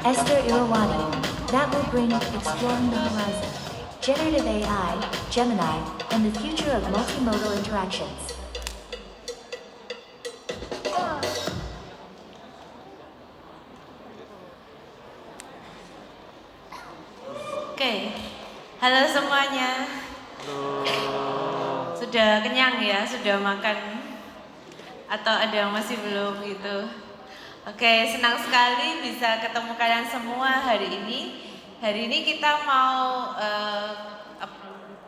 Esther Irawani, that will bring Exploring the Horizon, Generative AI, Gemini, and the future of multimodal interactions. Oke, halo semuanya. Sudah kenyang ya? Sudah makan? Atau ada yang masih belum gitu? Oke, senang sekali bisa ketemu kalian semua hari ini. Hari ini kita mau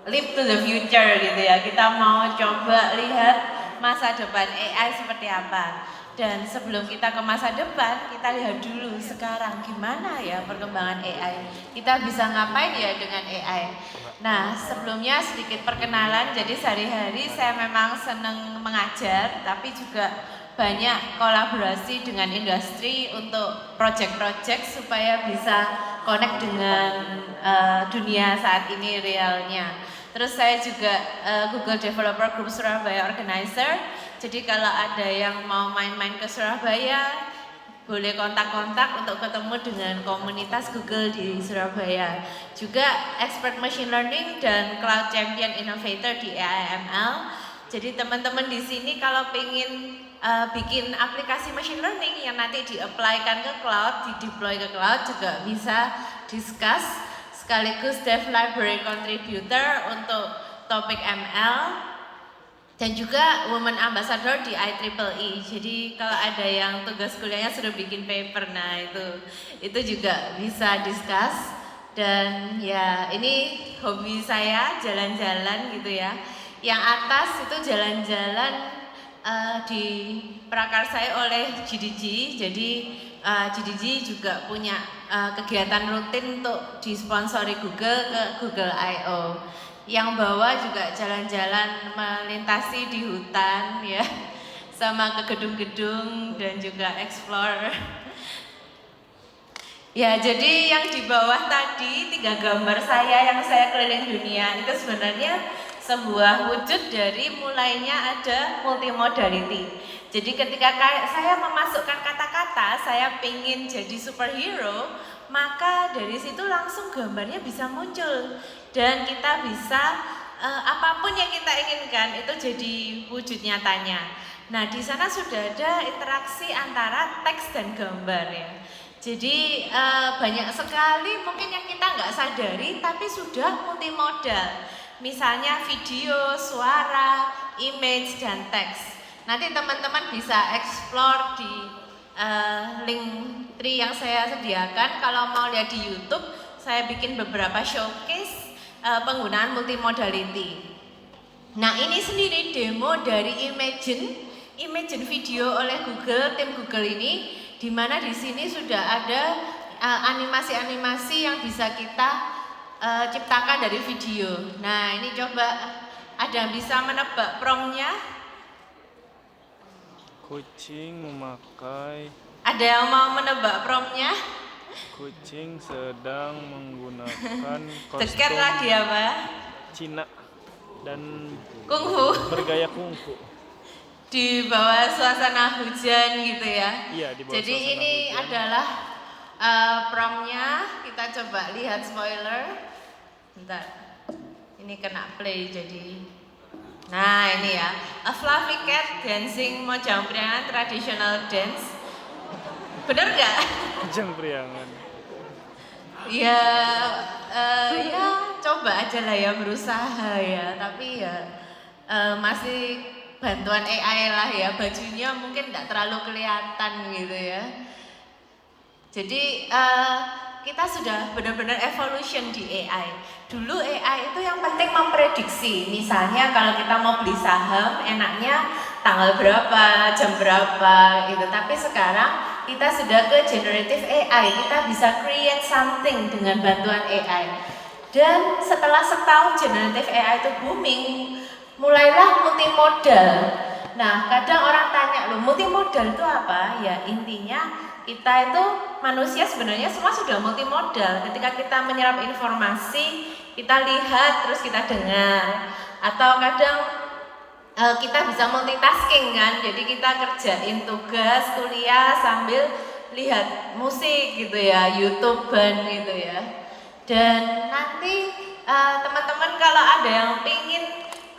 live to the future gitu ya. Kita mau coba lihat masa depan AI seperti apa. Dan sebelum kita ke masa depan, kita lihat dulu sekarang gimana ya perkembangan AI. Kita bisa ngapain ya dengan AI. Nah, sebelumnya sedikit perkenalan. Jadi sehari-hari saya memang senang mengajar, tapi juga banyak kolaborasi dengan industri untuk project-project supaya bisa connect dengan dunia saat ini realnya. Terus saya juga Google Developer Group Surabaya Organizer. Jadi kalau ada yang mau main-main ke Surabaya, boleh kontak-kontak untuk ketemu dengan komunitas Google di Surabaya. Juga expert machine learning dan cloud champion innovator di AIML. Jadi teman-teman di sini kalau pengen bikin aplikasi machine learning yang nanti di-apply-kan ke cloud, di-deploy ke cloud juga bisa discuss, sekaligus dev library contributor untuk topik ML, dan juga Women Ambassador di IEEE. Jadi kalau ada yang tugas kuliahnya sudah bikin paper, nah itu juga bisa discuss. Dan ya ini hobi saya jalan-jalan gitu ya. Yang atas itu jalan-jalan diprakarsai oleh GDG. Jadi GDG juga punya kegiatan rutin untuk disponsori Google ke Google I.O. Yang bawah juga jalan-jalan melintasi di hutan ya, sama ke gedung-gedung dan juga explore. Ya, jadi yang di bawah tadi 3 gambar saya yang saya keliling dunia itu sebenarnya sebuah wujud dari mulainya ada multimodality. Jadi ketika saya memasukkan kata-kata, saya pingin jadi superhero, maka dari situ langsung gambarnya bisa muncul dan kita bisa apapun yang kita inginkan itu jadi wujud nyatanya. Nah, di sana sudah ada interaksi antara teks dan gambar ya. Jadi banyak sekali mungkin yang kita nggak sadari tapi sudah multimodal. Misalnya video, suara, image, dan teks. Nanti teman-teman bisa explore di link tree yang saya sediakan. Kalau mau lihat di YouTube, saya bikin beberapa showcase penggunaan multimodality. Nah, ini sendiri demo dari Imagine video oleh Google, tim Google ini, di mana di sini sudah ada animasi-animasi yang bisa kita ciptakan dari video. Nah, ini coba ada yang bisa menebak promptnya? Kucing memakai. Ada yang mau menebak promptnya? Kucing sedang menggunakan kostum Dekat lagi apa? Cina dan Kungfu. bergaya kungfu. Di bawah suasana hujan gitu ya. Iya, di bawah jadi suasana ini hujan. adalah promptnya. Kita coba lihat spoiler. Bentar. Ini kena play jadi. Nah, ini ya. A fluffy cat dancing mojang priangan traditional dance. Bener nggak? Mojang priangan. Ya, ya coba aja lah ya, berusaha ya. Tapi ya masih bantuan AI lah ya. Bajunya mungkin nggak terlalu kelihatan gitu ya. Jadi kita sudah benar-benar evolution di AI. Dulu AI itu yang penting memprediksi. Misalnya kalau kita mau beli saham, enaknya tanggal berapa, jam berapa gitu. Tapi sekarang kita sudah ke generative AI. Kita bisa create something dengan bantuan AI. Dan setelah setahun generative AI itu booming, mulailah multimodal. Nah, kadang orang tanya, loh multimodal itu apa? Ya intinya kita itu manusia sebenarnya semua sudah multimodal. Ketika kita menyerap informasi, kita lihat terus kita dengar. Atau kadang kita bisa multitasking kan. Jadi kita kerjain tugas kuliah sambil lihat musik gitu ya, YouTube band gitu ya. Dan nanti teman-teman kalau ada yang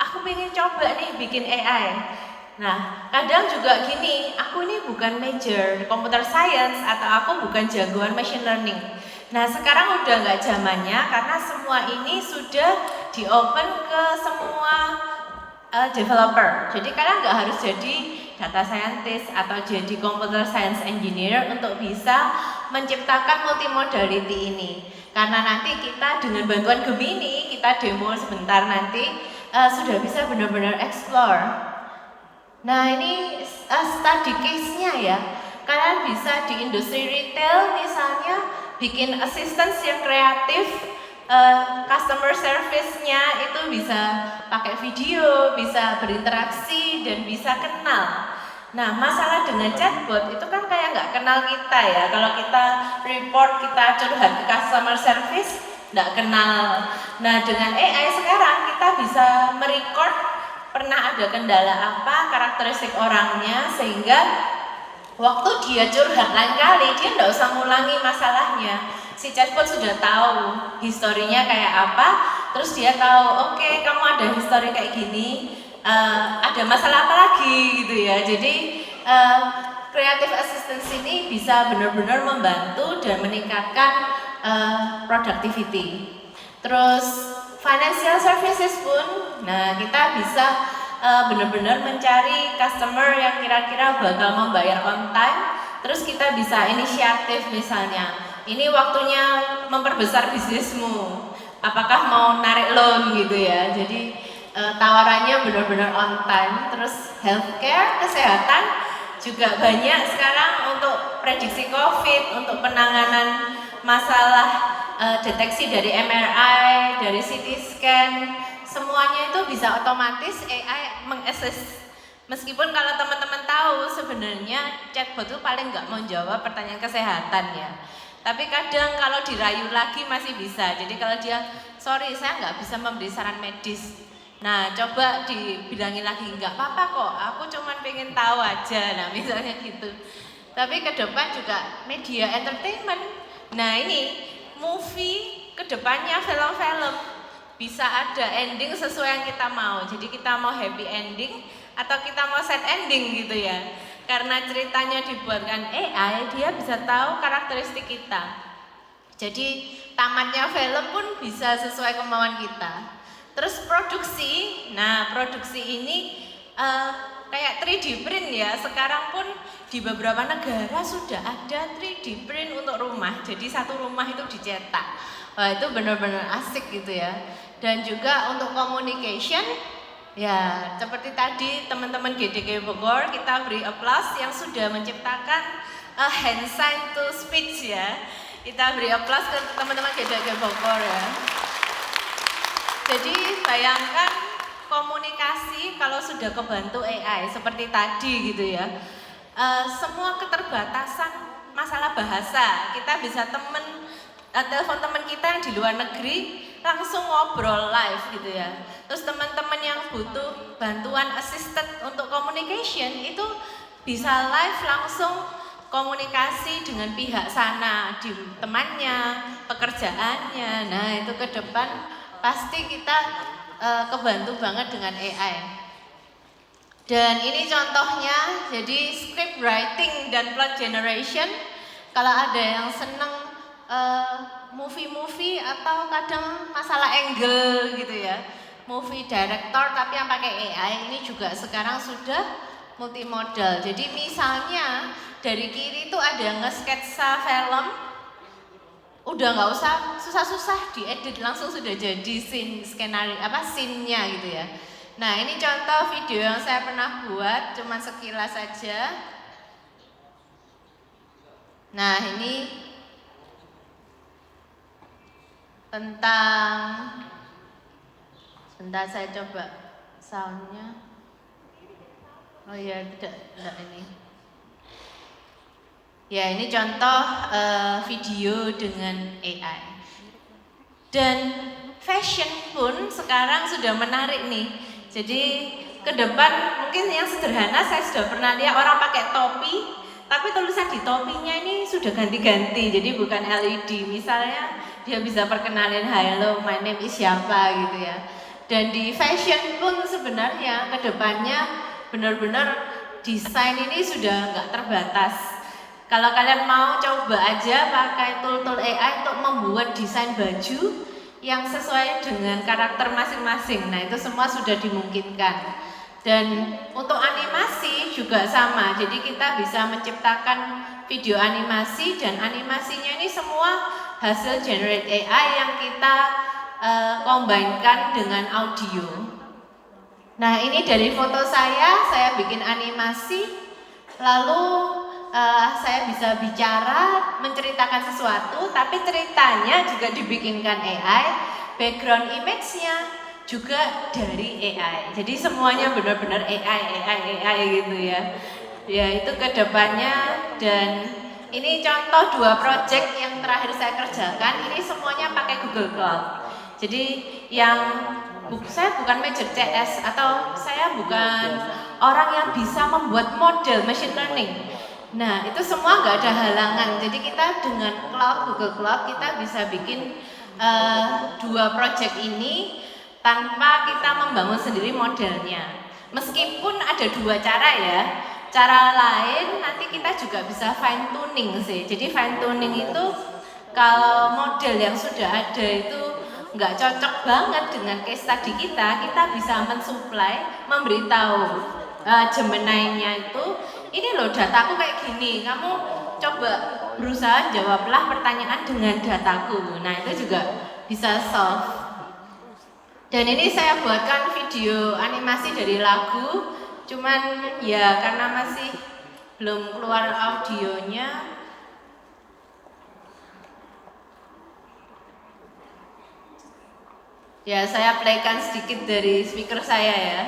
aku pingin coba nih bikin AI. Nah, kadang juga gini, aku ini bukan major computer science atau aku bukan jagoan machine learning. Nah, sekarang udah nggak zamannya karena semua ini sudah di-open ke semua developer. Jadi kalian nggak harus jadi data scientist atau jadi computer science engineer untuk bisa menciptakan multimodality ini. Karena nanti kita dengan bantuan Gemini, kita demo sebentar nanti sudah bisa benar-benar explore. Nah ini study case-nya ya. Kalian bisa di industri retail misalnya bikin assistance yang kreatif, customer service-nya itu bisa pakai video, bisa berinteraksi dan bisa kenal. Nah masalah dengan chatbot itu kan kayak nggak kenal kita ya. Kalau kita report, kita curhat ke customer service, nggak kenal. Nah dengan AI sekarang kita bisa merecord pernah ada kendala apa, karakteristik orangnya, sehingga waktu dia curhat lain kali dia nggak usah ngulangi masalahnya. Si chatbot sudah tahu historinya kayak apa, terus dia tahu oke, kamu ada histori kayak gini, ada masalah apa lagi gitu ya. Jadi creative assistance ini bisa benar-benar membantu dan meningkatkan productivity. Terus financial services pun, nah kita bisa benar-benar mencari customer yang kira-kira bakal membayar on time. Terus kita bisa inisiatif misalnya, ini waktunya memperbesar bisnismu, apakah mau narik loan gitu ya. Jadi tawarannya benar-benar on time. Terus healthcare, kesehatan juga banyak sekarang untuk prediksi COVID, untuk penanganan masalah deteksi dari MRI, dari CT scan, semuanya itu bisa otomatis AI mengassist. Meskipun kalau teman-teman tahu sebenarnya chatbot itu paling nggak mau jawab pertanyaan kesehatan ya. Tapi kadang kalau dirayu lagi masih bisa. Jadi kalau dia, sorry saya nggak bisa memberi saran medis. Nah coba dibilangin lagi, nggak apa-apa kok, aku cuma pengen tahu aja. Nah misalnya gitu. Tapi ke depan juga media entertainment. Nah ini movie, kedepannya film-film bisa ada ending sesuai yang kita mau. Jadi kita mau happy ending atau kita mau sad ending gitu ya. Karena ceritanya dibuatkan AI, dia bisa tahu karakteristik kita. Jadi tamatnya film pun bisa sesuai kemauan kita. Terus produksi, nah produksi ini kayak 3D print ya. Sekarang pun di beberapa negara sudah ada 3D print untuk rumah. Jadi satu rumah itu dicetak. Wah itu benar-benar asik gitu ya. Dan juga untuk communication, ya seperti tadi teman-teman GDG Bogor, kita beri applause yang sudah menciptakan hand sign to speech ya. Kita beri applause ke teman-teman GDG Bogor ya. Jadi bayangkan komunikasi kalau sudah kebantu AI seperti tadi gitu ya. Semua keterbatasan masalah bahasa, kita bisa telepon teman kita yang di luar negeri langsung ngobrol live gitu ya. Terus teman-teman yang butuh bantuan assisted untuk communication itu bisa live langsung komunikasi dengan pihak sana, di temannya, pekerjaannya. Nah itu ke depan pasti kita kebantu banget dengan AI. Dan ini contohnya, jadi script writing dan plot generation. Kalau ada yang seneng movie-movie atau kadang masalah angle gitu ya, movie director tapi yang pakai AI ini juga sekarang sudah multimodal. Jadi misalnya dari kiri itu ada nge-sketsa film, udah nggak usah susah-susah diedit, langsung sudah jadi scene-nya gitu ya. Nah ini contoh video yang saya pernah buat, cuma sekilas saja. Nah ini tentang, sebentar saya coba soundnya. Oh iya tidak ini. Ya ini contoh video dengan AI. Dan fashion pun sekarang sudah menarik nih. Jadi ke depan mungkin yang sederhana saya sudah pernah lihat orang pakai topi Tapi tulisan di topinya ini sudah ganti-ganti, jadi bukan LED. Misalnya dia bisa perkenalin, hello, my name is siapa gitu ya. Dan di fashion pun sebenarnya kedepannya benar-benar desain ini sudah nggak terbatas. Kalau kalian mau coba aja pakai tool-tool AI untuk membuat desain baju yang sesuai dengan karakter masing-masing. Nah, itu semua sudah dimungkinkan. Dan untuk animasi juga sama. Jadi kita bisa menciptakan video animasi dan animasinya ini semua hasil generate AI yang kita combine-kan dengan audio. Nah, ini dari foto saya bikin animasi, lalu saya bisa bicara, menceritakan sesuatu, tapi ceritanya juga dibikinkan AI, background image-nya juga dari AI. Jadi semuanya benar-benar AI gitu ya. Ya itu kedepannya, dan ini contoh 2 project yang terakhir saya kerjakan, ini semuanya pakai Google Cloud. Jadi saya bukan major CS atau saya bukan orang yang bisa membuat model machine learning. Nah, itu semua nggak ada halangan. Jadi kita dengan Google Cloud kita bisa bikin 2 project ini tanpa kita membangun sendiri modelnya. Meskipun ada 2 cara ya. Cara lain nanti kita juga bisa fine tuning sih. Jadi fine tuning itu kalau model yang sudah ada itu nggak cocok banget dengan case study kita bisa mensupply, memberitahu Gemini-nya itu, ini loh dataku kayak gini, kamu coba berusaha jawablah pertanyaan dengan dataku. Nah, itu juga bisa solve. Dan ini saya buatkan video animasi dari lagu, cuman ya karena masih belum keluar audionya. Ya, saya playkan sedikit dari speaker saya ya.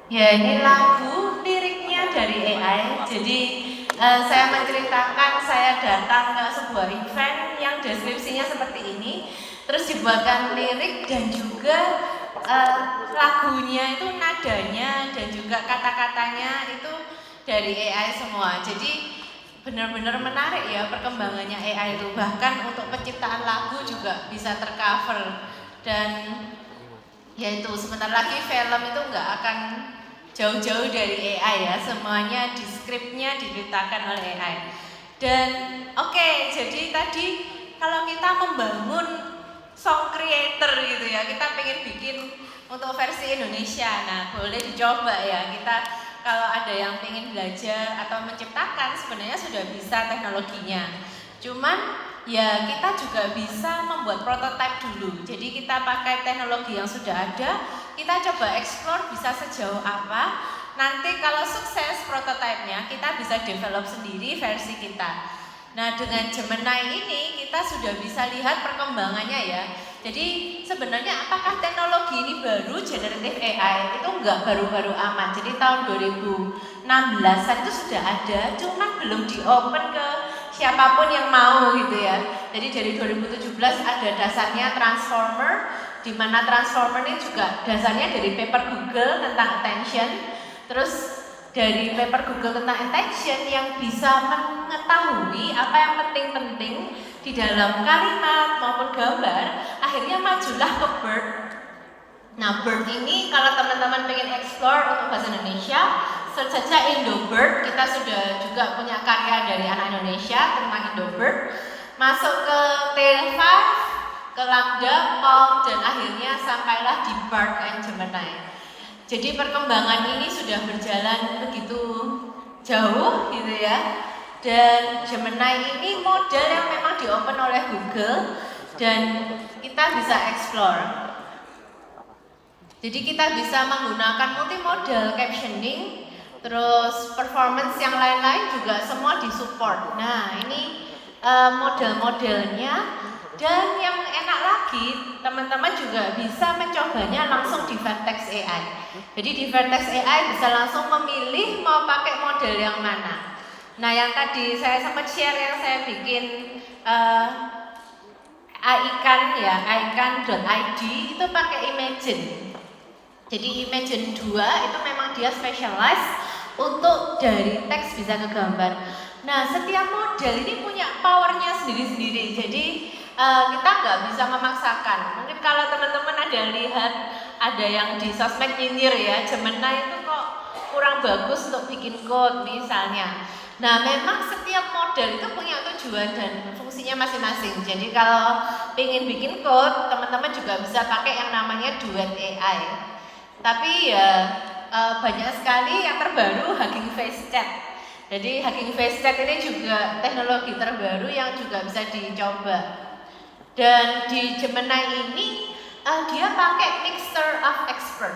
Ya, ini lagu liriknya dari AI. Jadi saya menceritakan saya datang ke sebuah event yang deskripsinya seperti ini, terus dibuatkan lirik dan juga lagunya itu nadanya dan juga kata-katanya itu dari AI semua. Jadi benar-benar menarik ya perkembangannya AI itu. Bahkan untuk penciptaan lagu juga bisa tercover, dan yaitu sebentar lagi film itu nggak akan jauh-jauh dari AI ya, semuanya di skripnya diceritakan oleh AI. Dan oke, jadi tadi kalau kita membangun song creator gitu ya, kita pengen bikin untuk versi Indonesia, nah boleh dicoba ya. Kita kalau ada yang pengen belajar atau menciptakan, sebenarnya sudah bisa teknologinya. Cuman ya kita juga bisa membuat prototipe dulu. Jadi kita pakai teknologi yang sudah ada, kita coba explore bisa sejauh apa. Nanti kalau sukses prototipenya, kita bisa develop sendiri versi kita. Nah, dengan Gemini ini kita sudah bisa lihat perkembangannya ya. Jadi sebenarnya apakah teknologi ini baru, generative AI? Itu enggak baru-baru amat. Jadi tahun 2016-an itu sudah ada, cuman belum di-open ke siapapun yang mau gitu ya. Jadi dari 2017 ada dasarnya Transformer, di mana Transformer ini juga dasarnya dari paper Google tentang attention. Terus dari paper Google tentang attention yang bisa mengetahui apa yang penting-penting di dalam kalimat maupun gambar, akhirnya majulah ke BERT. Nah, BERT ini kalau teman-teman pengen explore untuk bahasa Indonesia, search saja IndoBird. Kita sudah juga punya karya dari anak Indonesia tentang IndoBird. Masuk ke Tail5, ke Lambda, PaLM, dan akhirnya sampailah di BART and Gemini. Jadi perkembangan ini sudah berjalan begitu jauh gitu ya. Dan Gemini ini model yang memang di-open oleh Google dan kita bisa explore. Jadi kita bisa menggunakan multimodal captioning, terus performance yang lain-lain juga semua disupport. Nah ini model-modelnya. Dan yang enak lagi, teman-teman juga bisa mencobanya langsung di Vertex AI. Jadi di Vertex AI bisa langsung memilih mau pakai model yang mana. Nah yang tadi saya sempat share yang saya bikin Aikan ya, aikan.id itu pakai Imagen. Jadi Imagen 2 itu memang dia specialized untuk dari teks bisa ke gambar. Nah setiap model ini punya powernya sendiri-sendiri. Jadi kita nggak bisa memaksakan. Mungkin kalau teman-teman ada lihat ada yang di sosmed nyinyir ya, Gemini itu kok kurang bagus untuk bikin code misalnya. Nah memang setiap model itu punya tujuan dan fungsinya masing-masing. Jadi kalau pengen bikin code, teman-teman juga bisa pakai yang namanya Duet AI. Tapi ya banyak sekali yang terbaru Hugging Face Chat. Jadi Hugging Face Chat ini juga teknologi terbaru yang juga bisa dicoba. Dan di Gemini ini dia pakai mixture of expert.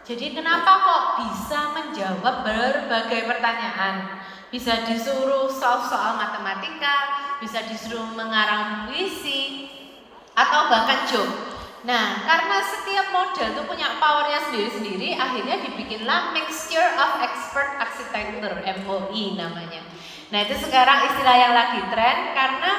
Jadi kenapa kok bisa menjawab berbagai pertanyaan? Bisa disuruh solve soal matematika, bisa disuruh mengarang puisi, atau bahkan joke. Nah, karena setiap model itu punya powernya sendiri-sendiri, akhirnya dibikinlah mixture of expert architecture, MOI namanya. Nah itu sekarang istilah yang lagi tren karena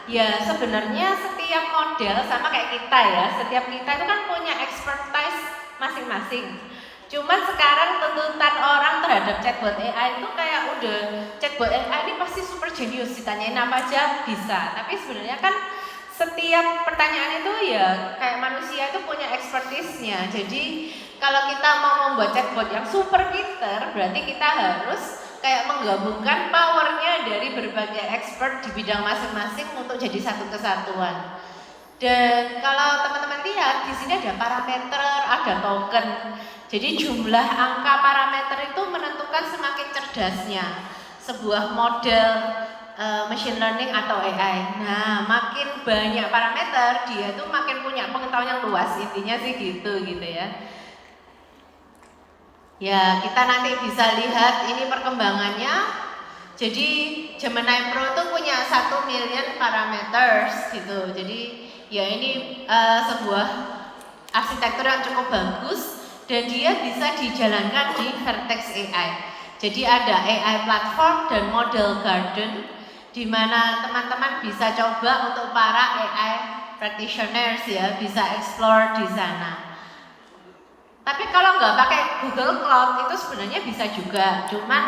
ya sebenarnya setiap model sama kayak kita ya, setiap kita itu kan punya expertise masing-masing. Cuman sekarang tuntutan orang terhadap chatbot AI itu kayak udah chatbot AI ini pasti super genius, ditanyain apa aja bisa. Tapi sebenarnya kan setiap pertanyaan itu ya kayak manusia itu punya expertise-nya. Jadi kalau kita mau membuat chatbot yang super pinter, berarti kita harus kayak menggabungkan powernya dari berbagai expert di bidang masing-masing untuk jadi satu kesatuan. Dan kalau teman-teman lihat di sini ada parameter, ada token. Jadi jumlah angka parameter itu menentukan semakin cerdasnya sebuah model machine learning atau AI. Nah, makin banyak parameter dia tuh makin punya pengetahuan yang luas. Intinya sih gitu ya. Ya, kita nanti bisa lihat ini perkembangannya. Jadi Gemini Pro itu punya 1 million parameters gitu. Jadi ya ini sebuah arsitektur yang cukup bagus dan dia bisa dijalankan di Vertex AI. Jadi ada AI platform dan model garden di mana teman-teman bisa coba untuk para AI practitioners ya, bisa explore di sana. Tapi kalau nggak pakai Google Cloud itu sebenarnya bisa juga, cuman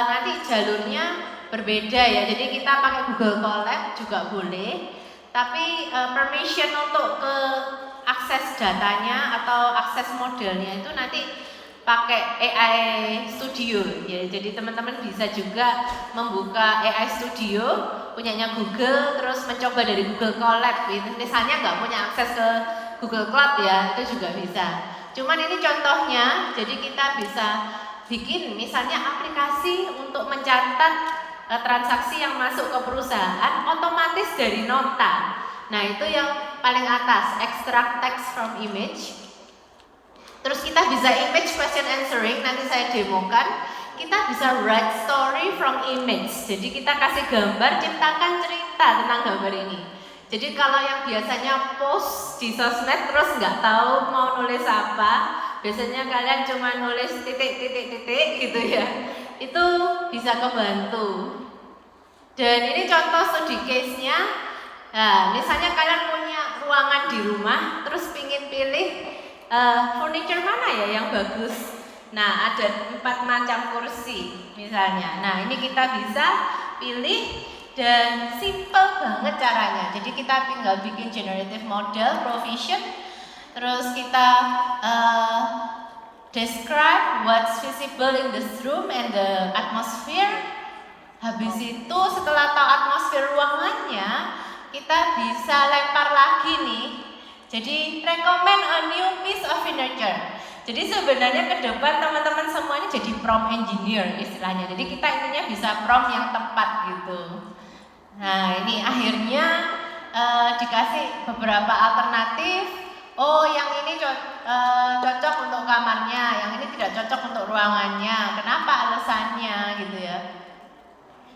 nanti jalurnya berbeda ya. Jadi kita pakai Google Colab juga boleh, tapi permission untuk ke akses datanya atau akses modelnya itu nanti pakai AI Studio ya. Jadi teman-teman bisa juga membuka AI Studio punyanya Google, terus mencoba dari Google Colab. Misalnya nggak punya akses ke Google Cloud ya, itu juga bisa. Cuman ini contohnya, jadi kita bisa bikin misalnya aplikasi untuk mencatat transaksi yang masuk ke perusahaan otomatis dari nota. Nah itu yang paling atas, extract text from image. Terus kita bisa image question answering, nanti saya demokan. Kita bisa write story from image. Jadi kita kasih gambar, ciptakan cerita tentang gambar ini. Jadi kalau yang biasanya post di sosmed terus nggak tahu mau nulis apa, biasanya kalian cuma nulis titik gitu ya, itu bisa kebantu. Dan ini contoh studi case-nya. Nah, misalnya kalian punya ruangan di rumah, terus pingin pilih furniture mana ya yang bagus. Nah, ada 4 macam kursi misalnya. Nah, ini kita bisa pilih dan simple banget caranya. Jadi kita tinggal bikin generative model provision, terus kita describe what's visible in this room and the atmosphere. Habis itu setelah tahu atmosfer ruangannya, kita bisa lempar lagi nih. Jadi recommend a new piece of furniture. Jadi sebenarnya ke depan teman-teman semuanya jadi prompt engineer istilahnya. Jadi kita intinya bisa prompt yang tepat gitu. Nah ini akhirnya dikasih beberapa alternatif. Oh yang ini cocok untuk kamarnya, yang ini tidak cocok untuk ruangannya. Kenapa alasannya gitu ya.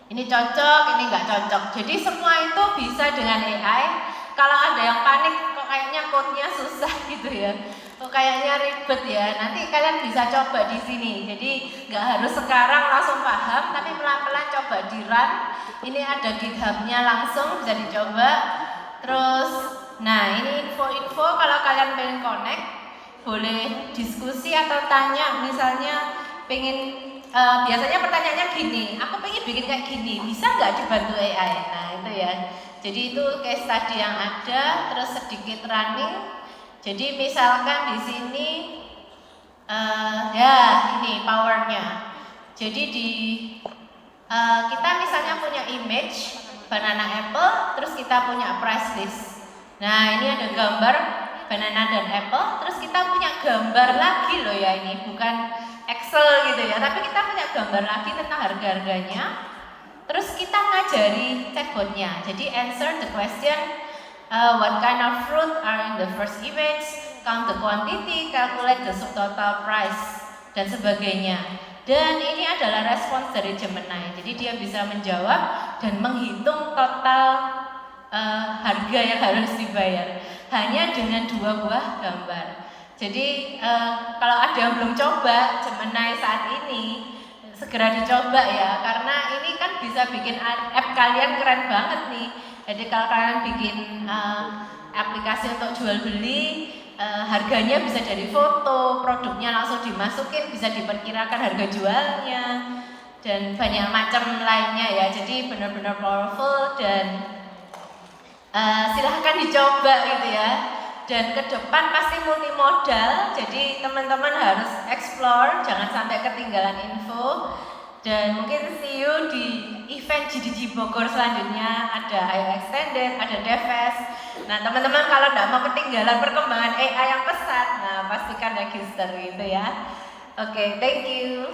Ini cocok, ini nggak cocok. Jadi semua itu bisa dengan AI. Kalau ada yang panik, kok kayaknya code-nya susah gitu ya. Kok kayaknya ribet ya. Nanti kalian bisa coba di sini. Jadi nggak harus sekarang langsung paham, tapi pelan-pelan coba di run. Ini ada GitHub-nya langsung bisa dicoba. Terus, nah ini info-info kalau kalian pengen connect, boleh diskusi atau tanya. Misalnya pengen biasanya pertanyaannya gini, aku pengen bikin kayak gini, bisa nggak dibantu AI? Nah itu ya. Jadi itu case study yang ada, terus sedikit running. Jadi misalkan di sini, ya ini powernya. Jadi kita misalnya punya image banana apple, terus kita punya price list. Nah ini ada gambar banana dan apple, terus kita punya gambar lagi loh ya ini, bukan Excel gitu ya, tapi kita punya gambar lagi tentang harga-harganya. Terus kita ngajari chatbotnya, jadi answer the question, what kind of fruit are in the first image, count the quantity, calculate the subtotal price, dan sebagainya. Dan ini adalah respons dari Gemini, jadi dia bisa menjawab dan menghitung total harga yang harus dibayar hanya dengan 2 buah gambar. Jadi kalau ada yang belum coba Gemini saat ini, segera dicoba ya, karena ini kan bisa bikin app kalian keren banget nih. Jadi kalau kalian bikin aplikasi untuk jual beli, harganya bisa dari foto, produknya langsung dimasukin, bisa diperkirakan harga jualnya, dan banyak macam lainnya ya. Jadi benar-benar powerful dan silahkan dicoba gitu ya. Dan ke depan pasti multimodal, jadi teman-teman harus explore, jangan sampai ketinggalan info. Dan mungkin see you di event GDG Bogor selanjutnya, ada IO Extended, ada DevFest. Nah teman-teman kalau nggak mau ketinggalan perkembangan AI yang pesat, nah pastikan register gitu ya. Oke, thank you.